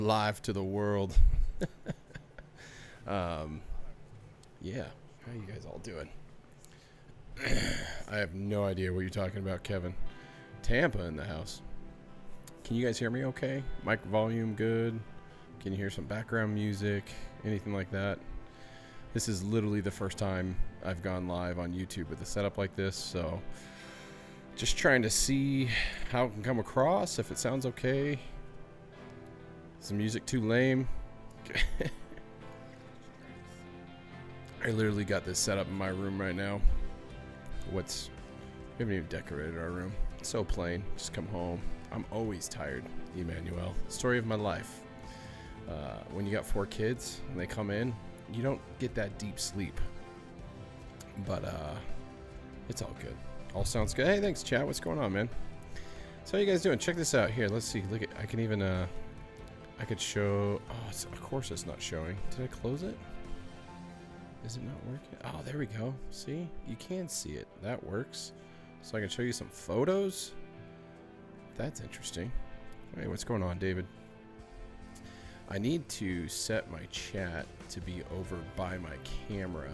live to the world. Yeah, how you guys all doing? I have no idea what you're talking about, Kevin. Tampa in the house. Can you guys hear me okay? Mic volume good? Can you hear some background music? Anything like that? This is literally the first time I've gone live on YouTube with a setup like this, so just trying to see how it can come across, if it sounds okay. Is the music too lame? I literally got this set up in my room right now. We haven't even decorated our room. It's so plain. Just come home. I'm always tired, Emmanuel. Story of my life. When you got 4 kids and they come in, you don't get that deep sleep. But it's all good. All sounds good. Hey, thanks, chat. What's going on, man? So how you guys doing? Check this out. Here, let's see. Look at. I can even. I could show. Oh, of course it's not showing. Did I close it? Is it not working? Oh, there we go. See? You can see it. That works. So I can show you some photos. That's interesting. Hey, what's going on, David? I need to set my chat to be over by my camera.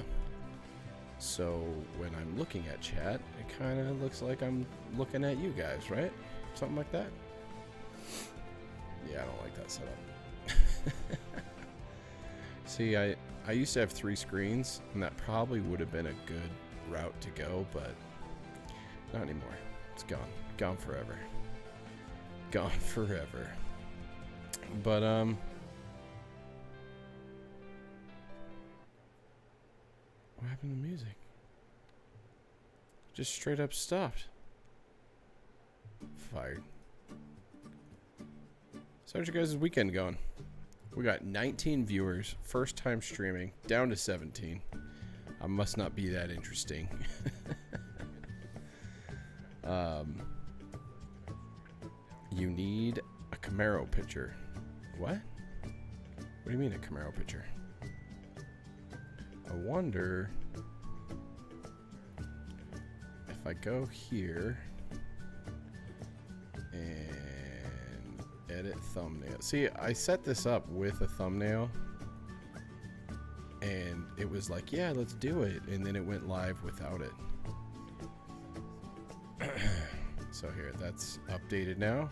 So when I'm looking at chat, it kind of looks like I'm looking at you guys, right? Something like that. Yeah, I don't like that setup. See, I used to have 3 screens, and that probably would have been a good route to go, but not anymore. It's gone. Gone forever. Gone forever. But, what happened to music? Just straight up stopped. Fired. So how's your guys' weekend going? We got 19 viewers, first time streaming, down to 17. I must not be that interesting. You need a Camaro picture. What? What do you mean a Camaro picture? I wonder if I go here and edit thumbnail. See, I set this up with a thumbnail and it was like, yeah, let's do it. And then it went live without it. So here, that's updated now.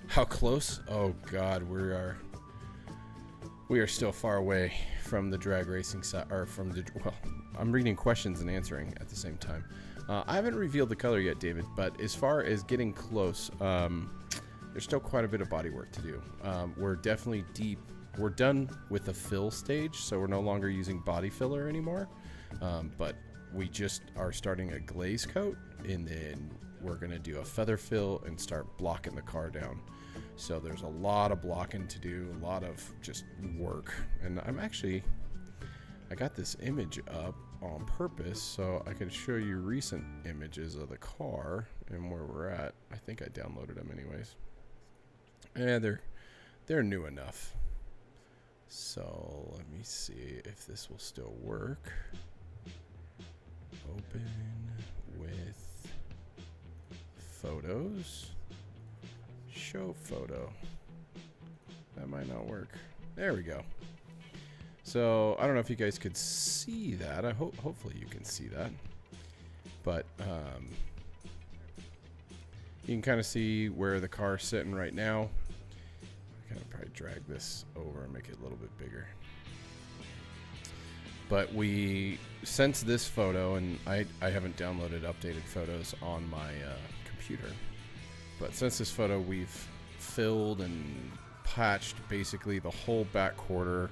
How close? Oh God, we are still far away from the drag racing side, or from the, well, I'm reading questions and answering at the same time. I haven't revealed the color yet, David, but as far as getting close, there's still quite a bit of body work to do. We're definitely deep. We're done with the fill stage, so we're no longer using body filler anymore. But we just are starting a glaze coat, and then we're gonna do a feather fill and start blocking the car down. So there's a lot of blocking to do, a lot of just work. And I got this image up on purpose so I can show you recent images of the car and where we're at. I think I downloaded them anyways. Yeah, they're new enough. So let me see if this will still work. Open with photos. Show photo. That might not work. There we go. So I don't know if you guys could see that. Hopefully you can see that. But you can kind of see where the car's sitting right now. I can probably drag this over and make it a little bit bigger. But since this photo, and I haven't downloaded updated photos on my computer. But since this photo, we've filled and patched basically the whole back quarter,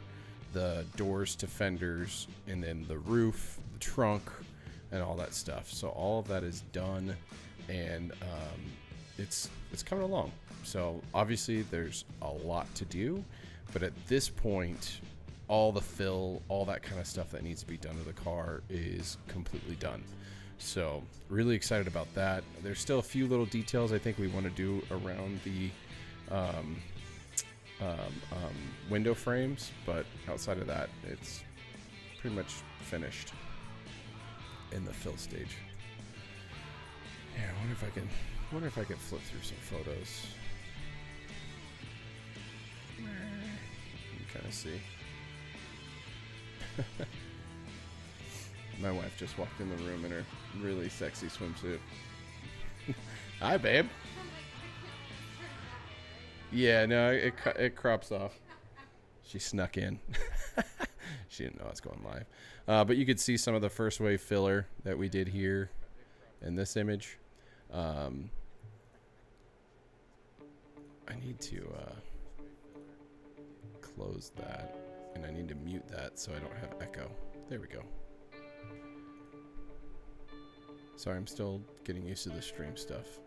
the doors to fenders, and then the roof, the trunk, and all that stuff. So all of that is done, and it's coming along. So obviously there's a lot to do, but at this point, all the fill, all that kind of stuff that needs to be done to the car is completely done. So really excited about that. There's still a few little details I think we want to do around the window frames, but outside of that, it's pretty much finished in the fill stage. Yeah, I wonder if I can flip through some photos. trying to see. My wife just walked in the room in her really sexy swimsuit. Hi, babe. Yeah, no, it crops off. She snuck in. She didn't know I was going live. But you could see some of the first wave filler that we did here in this image. I need to close that, and I need to mute that so I don't have echo. There we go. Sorry, I'm still getting used to the stream stuff.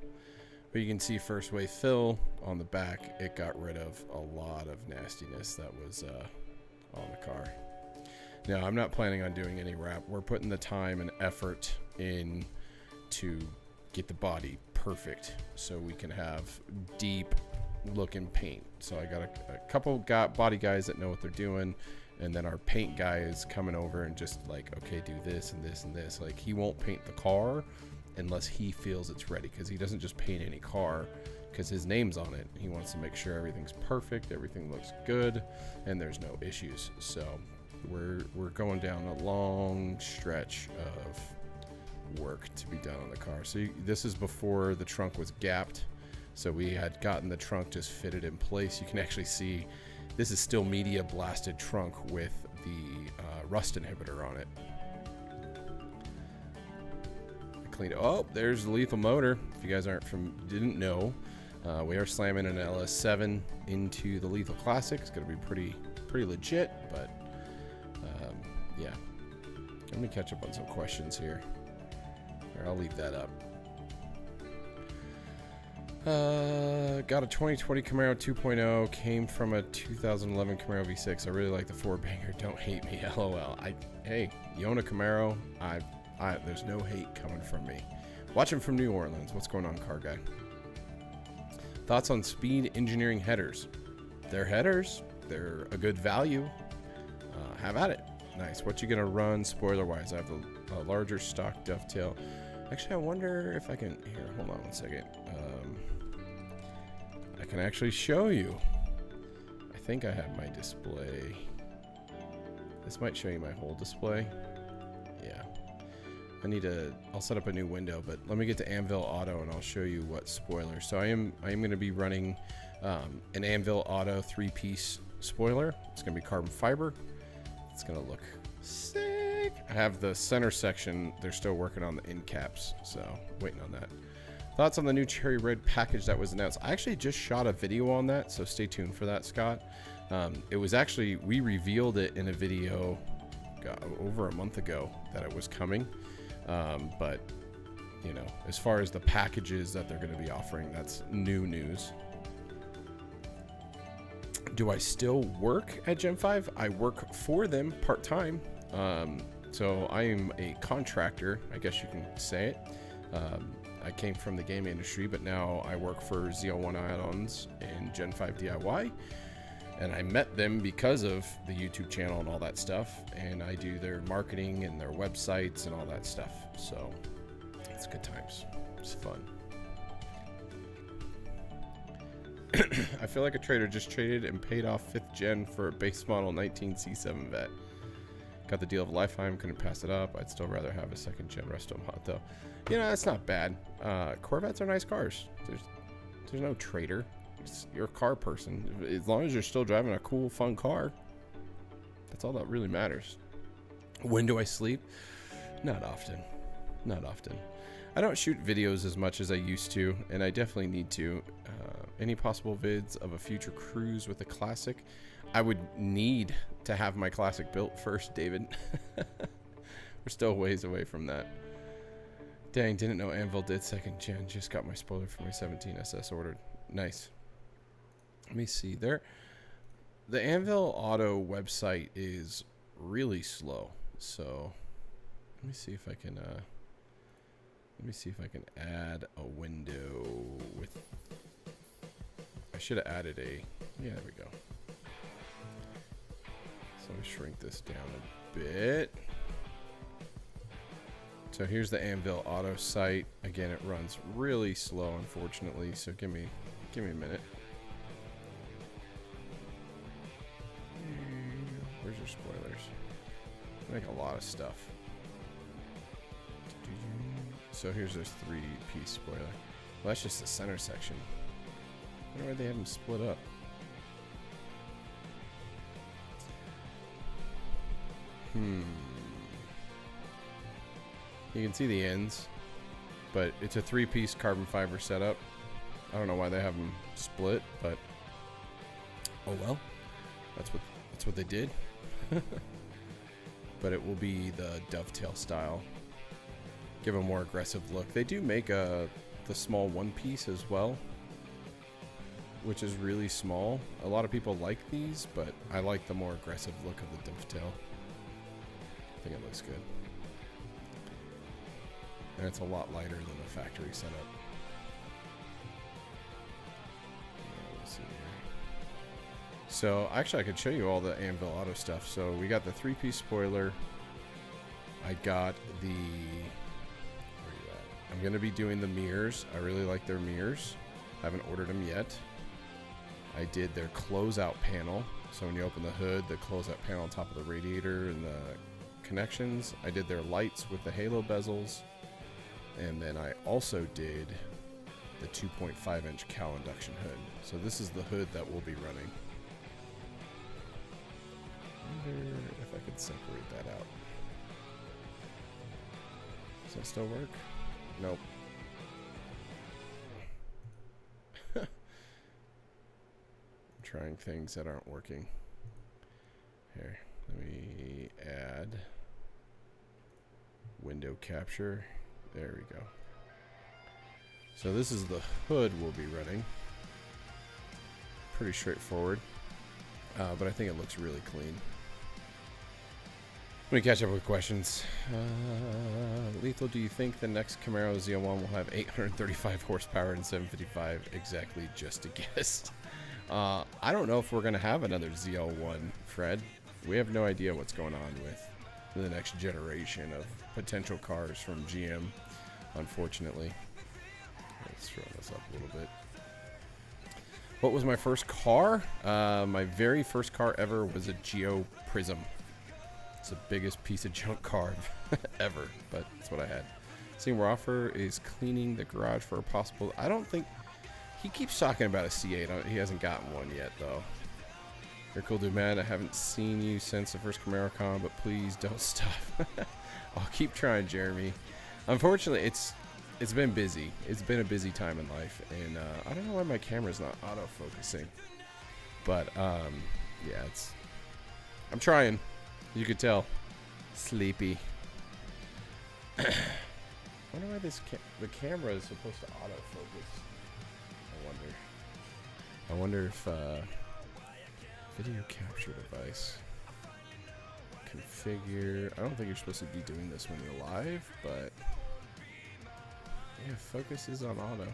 But you can see first wave fill on the back. It got rid of a lot of nastiness that was on the car. Now, I'm not planning on doing any wrap. We're putting the time and effort in to get the body perfect so we can have deep looking paint. So I got a couple body guys that know what they're doing, and then our paint guy is coming over and just like, okay, do this and this and this. Like, he won't paint the car unless he feels it's ready, because he doesn't just paint any car because his name's on it. He wants to make sure everything's perfect, everything looks good, and there's no issues. So we're going down a long stretch of work to be done on the car. So this is before the trunk was gapped. So we had gotten the trunk just fitted in place. You can actually see this is still media blasted trunk with the rust inhibitor on it. Oh, there's the lethal motor. If you guys didn't know, we are slamming an LS7 into the Lethal Classic. It's going to be pretty legit, but yeah. Let me catch up on some questions here. Or I'll leave that up. Got a 2020 Camaro 2.0. Came from a 2011 Camaro V6. I really like the four-banger. Don't hate me, LOL. Hey, you own a Camaro. There's no hate coming from me. Watching from New Orleans. What's going on, car guy? Thoughts on Speed Engineering headers? They're headers. They're a good value. Have at it. Nice. What you gonna run spoiler-wise? I have a larger stock dovetail. Actually, I wonder if I can. Here, hold on one second. I can actually show you. I think I have my display. This might show you my whole display. Yeah. I'll set up a new window, but let me get to Anvil Auto and I'll show you what spoiler. So I am going to be running an Anvil Auto 3-piece spoiler. It's going to be carbon fiber. It's going to look sick. I have the center section. They're still working on the end caps, so waiting on that. Thoughts on the new cherry red package that was announced? I actually just shot a video on that, so stay tuned for that, Scott. It was actually, we revealed it in a video over a month ago that it was coming. But, you know, as far as the packages that they're going to be offering, that's new news. Do I still work at Gen 5? I work for them part-time. So I am a contractor, I guess you can say it. I came from the game industry, but now I work for Z01 Add-ons and Gen 5 DIY. And I met them because of the YouTube channel and all that stuff. And I do their marketing and their websites and all that stuff. So it's good times. It's fun. I feel like a trader just traded and paid off 5th gen for a base model 19 C7 vet. Got the deal of a lifetime, couldn't pass it up. I'd still rather have a 2nd gen resto mod though. You know, that's not bad. Corvettes are nice cars. There's no trader. You're a car person. As long as you're still driving a cool, fun car, that's all that really matters. When do I sleep? Not often. Not often. I don't shoot videos as much as I used to, and I definitely need to. Any possible vids of a future cruise with a classic? I would need to have my classic built first, David. We're still ways away from that. Dang, didn't know Anvil did 2nd gen. Just got my spoiler for my 17 SS ordered. Nice. Let me see there. The Anvil Auto website is really slow. So let me see if I can add a window with. I should have added a. Yeah, there we go. So let me shrink this down a bit. So here's the Anvil Auto site. Again, it runs really slow, unfortunately. So give me a minute. spoilers. They make a lot of stuff. So here's this 3-piece spoiler. Well, that's just the center section. I wonder why they have them split up. You can see the ends, but it's a 3-piece carbon fiber setup. I don't know why they have them split, but oh well. That's what they did. But it will be the dovetail style. Give a more aggressive look. They do make the small 1-piece as well, which is really small. A lot of people like these, but I like the more aggressive look of the dovetail. I think it looks good. And it's a lot lighter than the factory setup. Let's see here. So actually I could show you all the Anvil Auto stuff. So we got the 3-piece spoiler. I got the... Where are you at? I'm going to be doing the mirrors. I really like their mirrors. I haven't ordered them yet. I did their closeout panel. So when you open the hood, the closeout panel on top of the radiator and the connections. I did their lights with the halo bezels. And then I also did the 2.5-inch cowl induction hood. So this is the hood that we'll be running. I wonder if I could separate that out. Does that still work? Nope. I'm trying things that aren't working. Here, let me add window capture. There we go. So this is the hood we'll be running. Pretty straightforward, but I think it looks really clean. Let me catch up with questions. Lethal, do you think the next Camaro Z01 will have 835 horsepower and 755? Exactly, just a guess. I don't know if we're going to have another Z01, Fred. We have no idea what's going on with the next generation of potential cars from GM, unfortunately. Let's throw this up a little bit. What was my first car? My very first car ever was a Geo Prism. It's the biggest piece of junk car ever, but that's what I had. Seeing Roffer is cleaning the garage for a possible... I don't think... He keeps talking about a C8. He hasn't gotten one yet, though. You're cool, dude, man. I haven't seen you since the first Camaro con, but please don't stop. I'll keep trying, Jeremy. Unfortunately, it's been busy. It's been a busy time in life, and I don't know why my camera's not autofocusing. But yeah, I'm trying. You could tell. Sleepy. I wonder why the camera is supposed to autofocus. I wonder if video capture device configure. I don't think you're supposed to be doing this when you're live, but yeah, focus is on auto.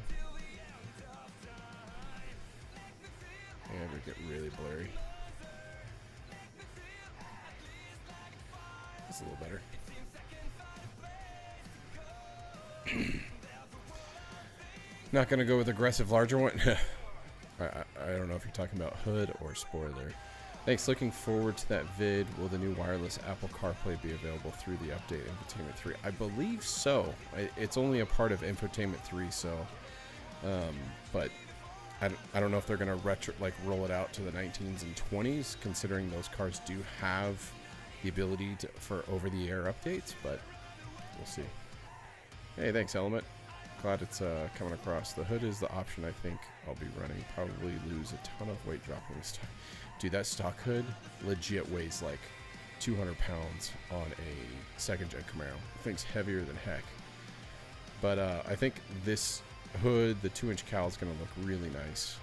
Yeah, we get really blurry. That's a little better. Not gonna go with aggressive larger one. I don't know if you're talking about hood or spoiler. Thanks. Looking forward to that vid. Will the new wireless Apple CarPlay be available through the update Infotainment 3? I believe so. It's only a part of Infotainment 3, so but I don't know if they're gonna roll it out to the 19s and 20s, considering those cars do have the ability for over-the-air updates, but we'll see. Hey, thanks, Element. Glad it's coming across. The hood is the option I think I'll be running. Probably lose a ton of weight dropping this time. Dude, that stock hood legit weighs like 200 pounds on a second-gen Camaro. The thing's heavier than heck. But I think this hood, the 2-inch cowl, is going to look really nice,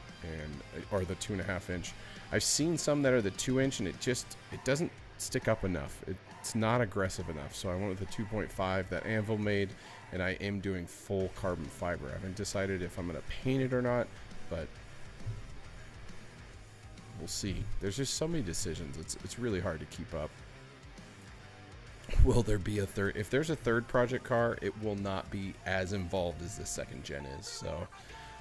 or the 2.5-inch. I've seen some that are the 2-inch, and it doesn't stick up enough. It's not aggressive enough, so I went with the 2.5 that Anvil made, and I am doing full carbon fiber. I haven't decided if I'm going to paint it or not, but we'll see. There's just so many decisions. It's really hard to keep up. Will there be a third? If there's a third project car, it will not be as involved as the second gen is. So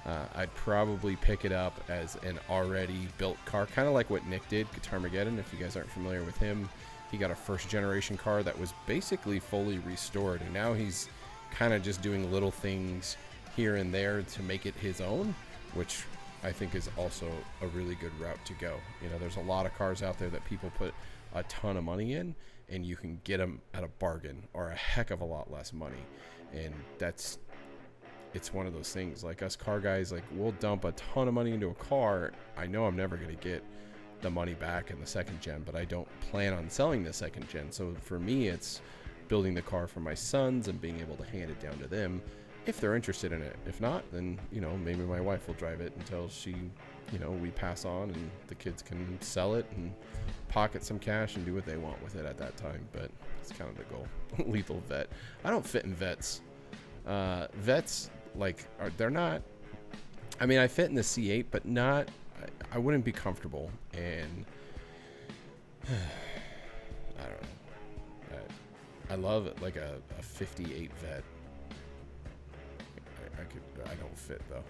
I'd probably pick it up as an already built car, kind of like what Nick did, Guitarmageddon. If you guys aren't familiar with him, he got a first generation car that was basically fully restored, and now he's kind of just doing little things here and there to make it his own, which I think is also a really good route to go. You know, there's a lot of cars out there that people put a ton of money in, and you can get them at a bargain or a heck of a lot less money. And it's one of those things, like us car guys, like we'll dump a ton of money into a car. I know I'm never going to get the money back in the second gen, but I don't plan on selling the second gen. So for me, it's building the car for my sons and being able to hand it down to them if they're interested in it. If not, then, you know, maybe my wife will drive it until she, you know, we pass on and the kids can sell it and pocket some cash and do what they want with it at that time. But it's kind of the goal. Lethal vet. I don't fit in vets. Vets, like, they're not, I mean, I fit in the C8, but not, I wouldn't be comfortable. And I don't know. I love it, like a 58 vet. I don't fit though.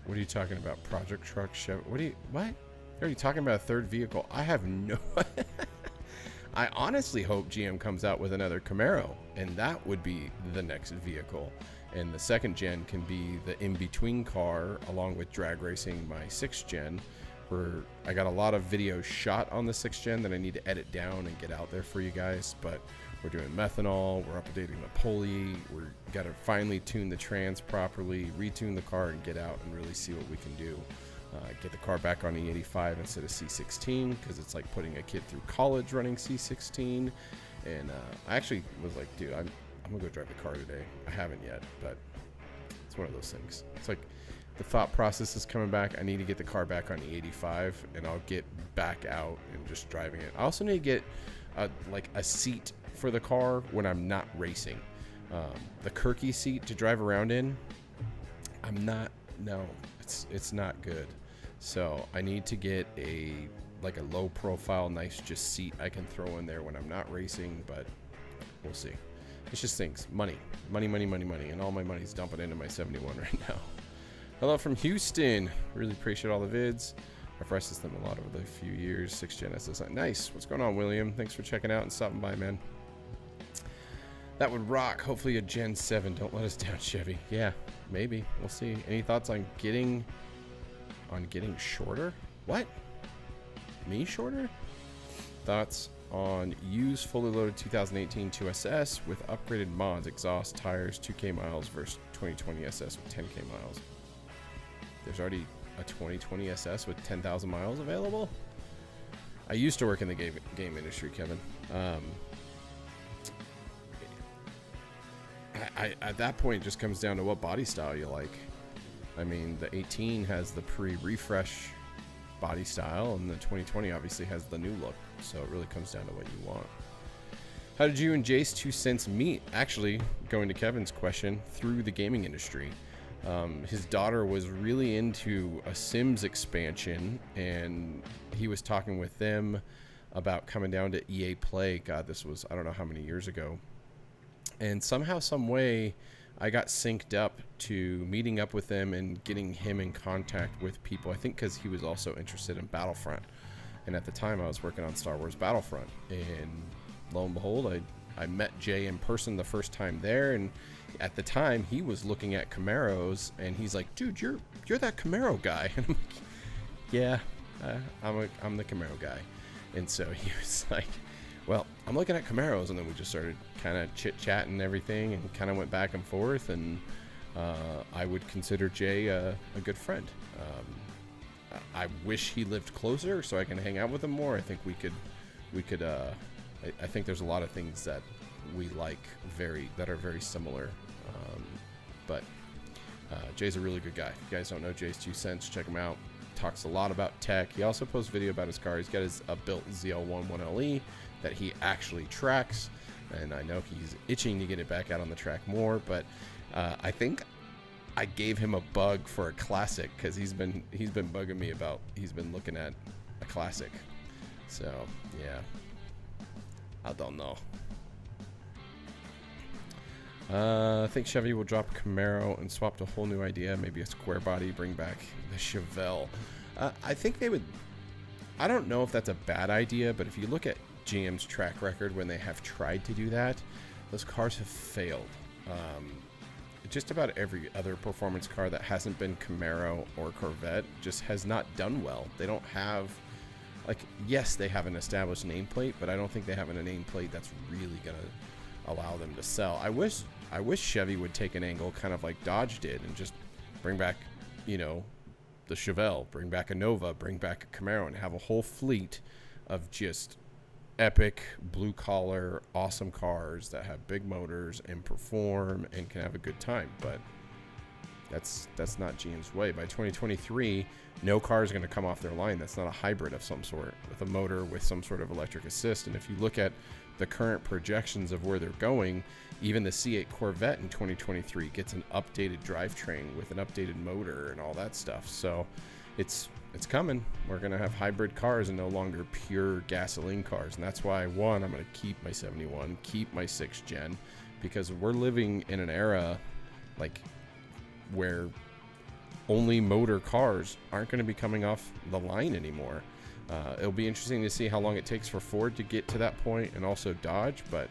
What are you talking about? Project truck, Chevy? What? Are you talking about a third vehicle? I have no. I honestly hope GM comes out with another Camaro, and that would be the next vehicle. And the second gen can be the in-between car, along with drag racing my 6th gen, where I got a lot of videos shot on the 6th gen that I need to edit down and get out there for you guys. But we're doing methanol, we're updating the pulley, we're got to finally tune the trans properly, retune the car, and get out and really see what we can do. Get the car back on E85 instead of C16, because it's like putting a kid through college running C16. And I actually was like, dude, I'm gonna go drive the car today. I haven't yet, but it's one of those things. It's like the thought process is coming back. I need to get the car back on E85, and I'll get back out and just driving it. I also need to get like a seat for the car when I'm not racing. The Kirky seat to drive around in, it's not good. So I need to get a low profile, nice just seat I can throw in there when I'm not racing, but we'll see. It's just things. Money, and all my money's dumping into my 71 right now. Hello from Houston. Really appreciate all the vids. I've rested them a lot over the few years. 6th gen SSI. Nice. What's going on, William? Thanks for checking out and stopping by, man. That would rock. Hopefully a Gen 7. Don't let us down, Chevy. Yeah, maybe. We'll see. Any thoughts on getting shorter? What? Me shorter? Thoughts on used fully loaded 2018 2SS with upgraded mods, exhaust, tires, 2K miles versus 2020 SS with 10K miles. There's already a 2020 SS with 10,000 miles available? I used to work in the game industry, Kevin. At that point, it just comes down to what body style you like. I mean, the 18 has the pre-refresh body style, and the 2020 obviously has the new look. So it really comes down to what you want. How did you and Jace 2 Cents meet? Actually, going to Kevin's question, through the gaming industry. His daughter was really into a Sims expansion, and he was talking with them about coming down to EA Play. God, this was, I don't know how many years ago. And somehow, some way, I got synced up to meeting up with them and getting him in contact with people. I think because he was also interested in Battlefront. And at the time, I was working on Star Wars Battlefront. And lo and behold, I met Jay in person the first time there. And at the time, he was looking at Camaros. And he's like, dude, you're that Camaro guy. And I'm like, yeah, I'm the Camaro guy. And so he was like, well, I'm looking at Camaros. And then we just started kind of chit-chatting and everything, and kind of went back and forth. And I would consider Jay a good friend. I wish he lived closer so I can hang out with him more. I think we could I think there's a lot of things that we like that are very similar. But Jay's a really good guy. If you guys don't know Jay's 2 Cents, check him out. Talks a lot about tech. He also posts video about his car. He's got his built ZL1 1LE that he actually tracks, and I know he's itching to get it back out on the track more. But I think I gave him a bug for a classic, because he's been bugging me about, he's been looking at a classic. So yeah, I don't know. I think Chevy will drop Camaro and swap to a whole new idea, maybe a square body, bring back the Chevelle. I think they would. I don't know if that's a bad idea, but if you look at GM's track record when they have tried to do that, those cars have failed. Just about every other performance car that hasn't been Camaro or Corvette just has not done well. They don't have, like, yes, they have an established nameplate, but I don't think they have a nameplate that's really going to allow them to sell. I wish Chevy would take an angle kind of like Dodge did and just bring back, you know, the Chevelle, bring back a Nova, bring back a Camaro, and have a whole fleet of just epic blue-collar awesome cars that have big motors and perform and can have a good time. But that's not GM's way. By 2023, no car is going to come off their line that's not a hybrid of some sort with a motor with some sort of electric assist. And if you look at the current projections of where they're going, even the C8 Corvette in 2023 gets an updated drivetrain with an updated motor and all that stuff. So it's coming. We're going to have hybrid cars and no longer pure gasoline cars. And that's why, one, I'm going to keep my 71, keep my 6th gen, because we're living in an era like where only motor cars aren't going to be coming off the line anymore. It'll be interesting to see how long it takes for Ford to get to that point, and also Dodge, but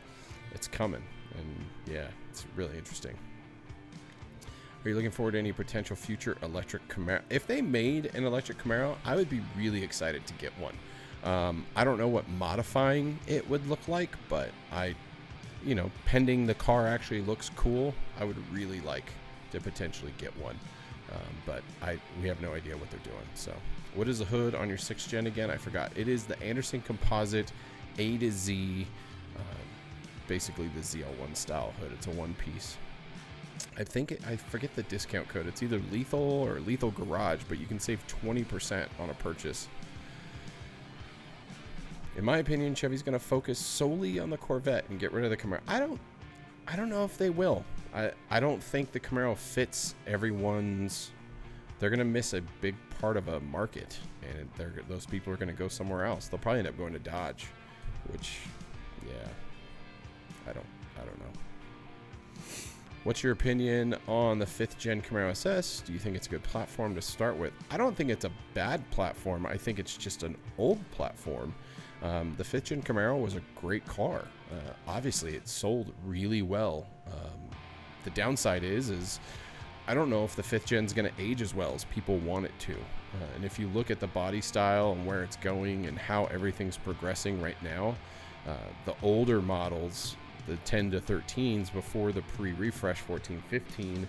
it's coming. And yeah, it's really interesting. Are you looking forward to any potential future electric Camaro? If they made an electric Camaro, I would be really excited to get one. I don't know what modifying it would look like, but pending the car actually looks cool, I would really like to potentially get one. But we have no idea what they're doing. So what is the hood on your 6th gen again? I forgot. It is the Anderson Composite A to Z, basically the ZL1 style hood. It's a one piece. I forget the discount code. It's either Lethal or Lethal Garage, but you can save 20% on a purchase. In my opinion, Chevy's going to focus solely on the Corvette and get rid of the Camaro. I don't know if they will. I don't think the Camaro fits everyone's. They're going to miss a big part of a market, and those people are going to go somewhere else. They'll probably end up going to Dodge, which, yeah, I don't know. What's your opinion on the 5th gen Camaro SS? Do you think it's a good platform to start with? I don't think it's a bad platform. I think it's just an old platform. The 5th gen Camaro was a great car. Obviously, it sold really well. The downside is I don't know if the 5th gen is going to age as well as people want it to. And if you look at the body style and where it's going and how everything's progressing right now, the older models, the 10 to 13s before the pre-refresh 14, 15,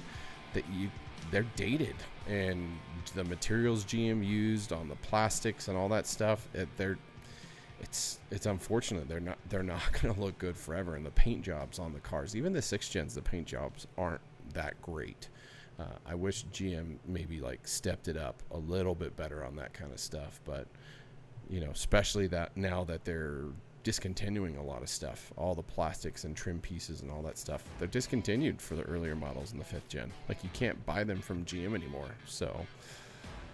they're dated, and the materials GM used on the plastics and all that stuff, it's unfortunate. They're not going to look good forever. And the paint jobs on the cars, even the 6th gens, the paint jobs aren't that great. I wish GM maybe like stepped it up a little bit better on that kind of stuff, but especially that now that they're discontinuing a lot of stuff, all the plastics and trim pieces and all that stuff, they're discontinued for the earlier models in the 5th gen. Like, you can't buy them from GM anymore. So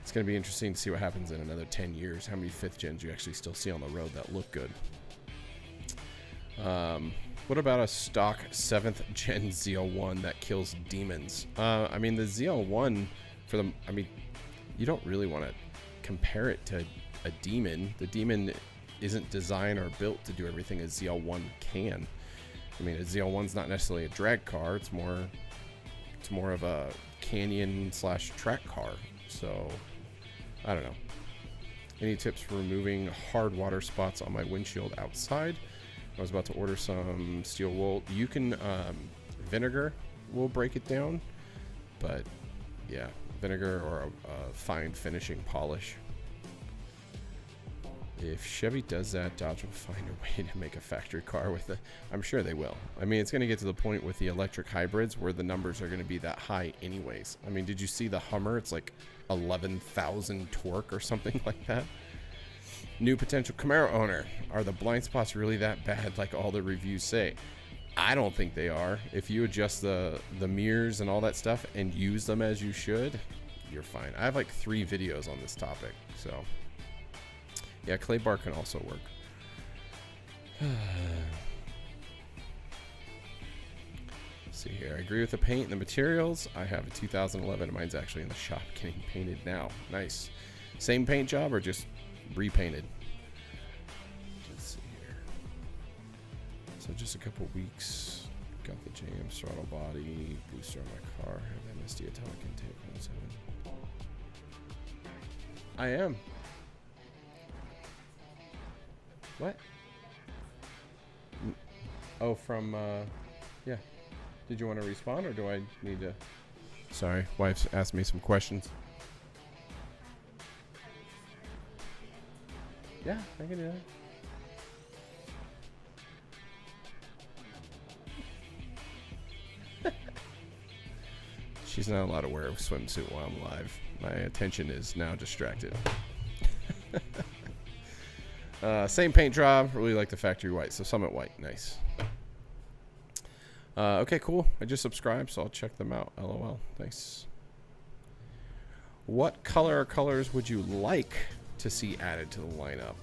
it's going to be interesting to see what happens in another 10 years, how many 5th gens you actually still see on the road that look good. What about a stock 7th gen ZL1 that kills demons? The ZL1 you don't really want to compare it to a demon. The demon isn't designed or built to do everything a ZL1 can. A ZL1's not necessarily a drag car. It's more of a canyon/track car. So I don't know. Any tips for removing hard water spots on my windshield outside? I was about to order some steel wool. You can vinegar will break it down, but yeah, vinegar or a fine finishing polish. If Chevy does that, Dodge will find a way to make a factory car with it. I'm sure they will. It's going to get to the point with the electric hybrids where the numbers are going to be that high anyways. Did you see the Hummer? It's like 11,000 torque or something like that. New potential Camaro owner. Are the blind spots really that bad like all the reviews say? I don't think they are. If you adjust the mirrors and all that stuff and use them as you should, you're fine. I have like 3 videos on this topic, so... yeah, clay bar can also work. see here. I agree with the paint and the materials. I have a 2011 and mine's actually in the shop getting painted now. Nice. Same paint job or just repainted? Let's see here. So just a couple weeks. Got the James throttle body, booster on my car, have MSD atomic intake 107. I am. What? Oh, from, yeah. Did you want to respond or do I need to? Sorry, wife's asked me some questions. Yeah, I can do that. She's not allowed to wear a swimsuit while I'm live. My attention is now distracted. Same paint job. Really like the factory white. So Summit White. Nice. Okay, cool. I just subscribed, so I'll check them out. LOL. Thanks. What color or colors would you like to see added to the lineup?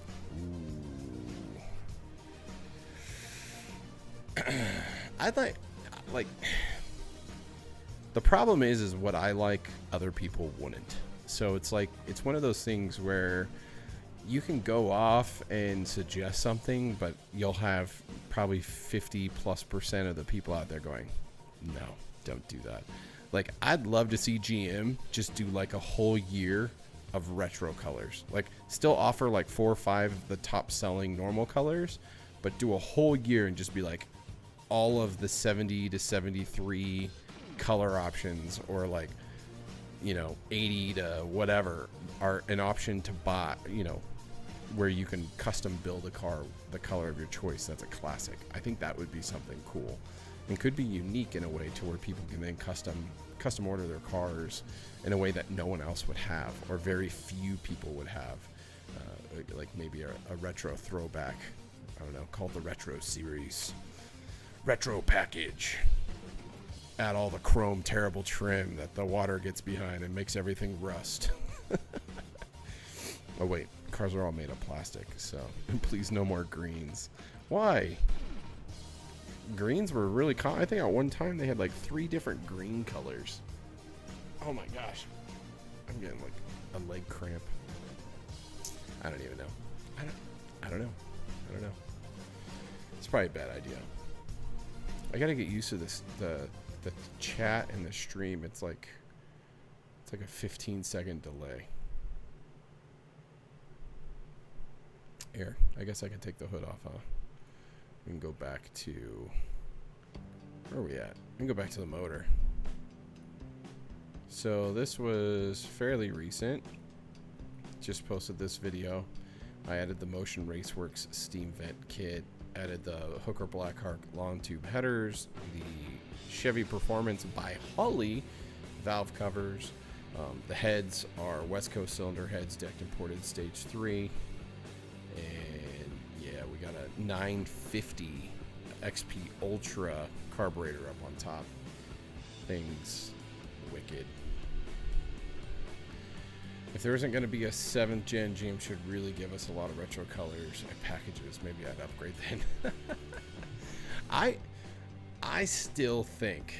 Ooh. I'd like the problem is what I like other people wouldn't. So it's like it's one of those things where you can go off and suggest something, but you'll have probably 50+% of the people out there going, no, don't do that. Like, I'd love to see GM just do like a whole year of retro colors. Like, still offer like 4 or 5 of the top selling normal colors, but do a whole year and just be like all of the 70 to 73 color options, or like, you know, 80 to whatever are an option to buy, you know, where you can custom build a car the color of your choice. That's a classic. I think that would be something cool and could be unique in a way to where people can then custom order their cars in a way that no one else would have, or very few people would have. Like maybe a retro throwback, I don't know, called the Retro Series. Retro package. Add all the chrome terrible trim that the water gets behind and makes everything rust. Oh wait, cars are all made of plastic, so please no more greens. Why? Greens were really common. I think at one time they had like 3 different green colors. Oh my gosh. I'm getting like a leg cramp. I don't even know. I don't know. It's probably a bad idea. I gotta get used to this, the chat and the stream. It's like a 15-second delay. Here, I guess I can take the hood off, huh? We can go back to, where are we at? We can go back to the motor. So this was fairly recent. Just posted this video. I added the Motion Raceworks steam vent kit, added the Hooker Blackhawk long tube headers, the Chevy Performance by Holley valve covers. The heads are West Coast cylinder heads, decked imported stage 3. And yeah, we got a 950 XP Ultra carburetor up on top. Things wicked. If there isn't going to be a 7th gen, GM should really give us a lot of retro colors and packages. Maybe I'd upgrade then. I still think,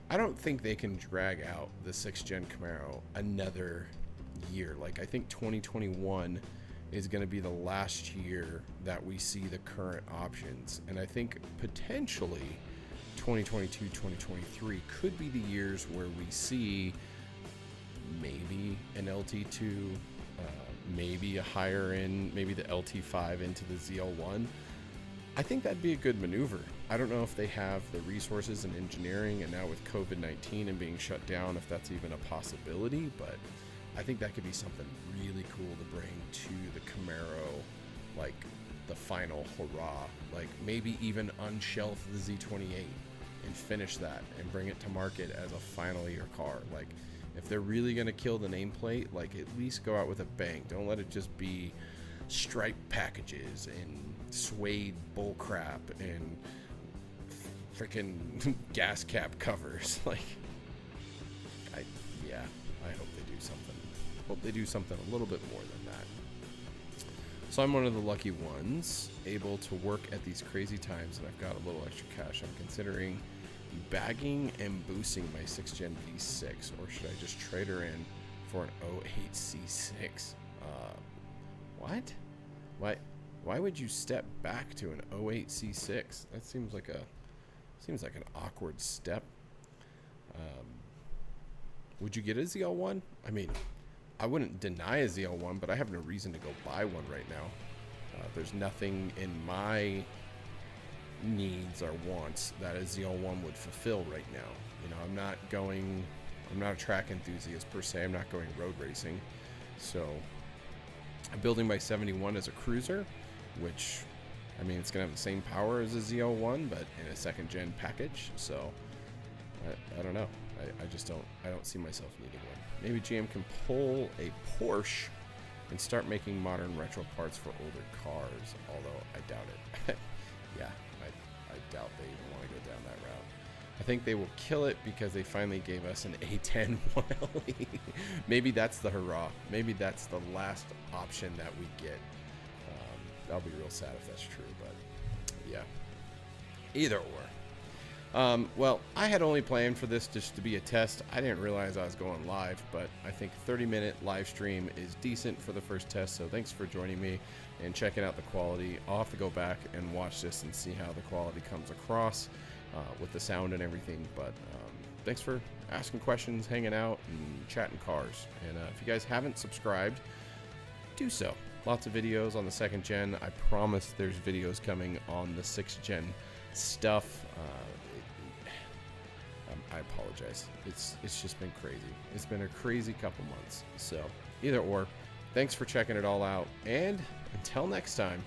I don't think they can drag out the 6th gen Camaro another year. Like, I think 2021 is going to be the last year that we see the current options. And I think potentially 2022, 2023 could be the years where we see maybe an LT2, maybe a higher end, maybe the LT5 into the ZL1. I think that'd be a good maneuver. I don't know if they have the resources and engineering, and now with COVID-19 and being shut down, if that's even a possibility, but I think that could be something really cool to bring to the Camaro, like the final hurrah. Like maybe even unshelf the Z28 and finish that and bring it to market as a final year car. Like, if they're really going to kill the nameplate, like, at least go out with a bang. Don't let it just be striped packages and suede bullcrap and freaking gas cap covers. Like, I hope they do something. Hope they do something a little bit more than that. So I'm one of the lucky ones, able to work at these crazy times, and I've got a little extra cash. I'm considering bagging and boosting my 6th gen V6, or should I just trade her in for an 08 C6? What? Why would you step back to an 08 C6? That seems like an awkward step. Would you get a ZL1? I mean, I wouldn't deny a ZL1, but I have no reason to go buy one right now. There's nothing in my needs or wants that a ZL1 would fulfill right now. You know, I'm not a track enthusiast per se. I'm not going road racing. So I'm building my 71 as a cruiser, which, I mean, it's going to have the same power as a ZL1, but in a 2nd gen package. So I don't know. I don't see myself needing one. Maybe GM can pull a Porsche and start making modern retro parts for older cars, although I doubt it. Yeah, I doubt they even want to go down that route. I think they will kill it because they finally gave us an A10 1LE. Maybe that's the hurrah. Maybe that's the last option that we get. I'll be real sad if that's true, but yeah. Either or. Well, I had only planned for this just to be a test. I didn't realize I was going live, but I think 30-minute live stream is decent for the first test, so thanks for joining me and checking out the quality. I'll have to go back and watch this and see how the quality comes across with the sound and everything, but thanks for asking questions, hanging out, and chatting cars. And if you guys haven't subscribed, do so. Lots of videos on the 2nd gen. I promise there's videos coming on the 6th gen stuff. I apologize. It's just been crazy. It's been a crazy couple months. So either or, thanks for checking it all out, and until next time.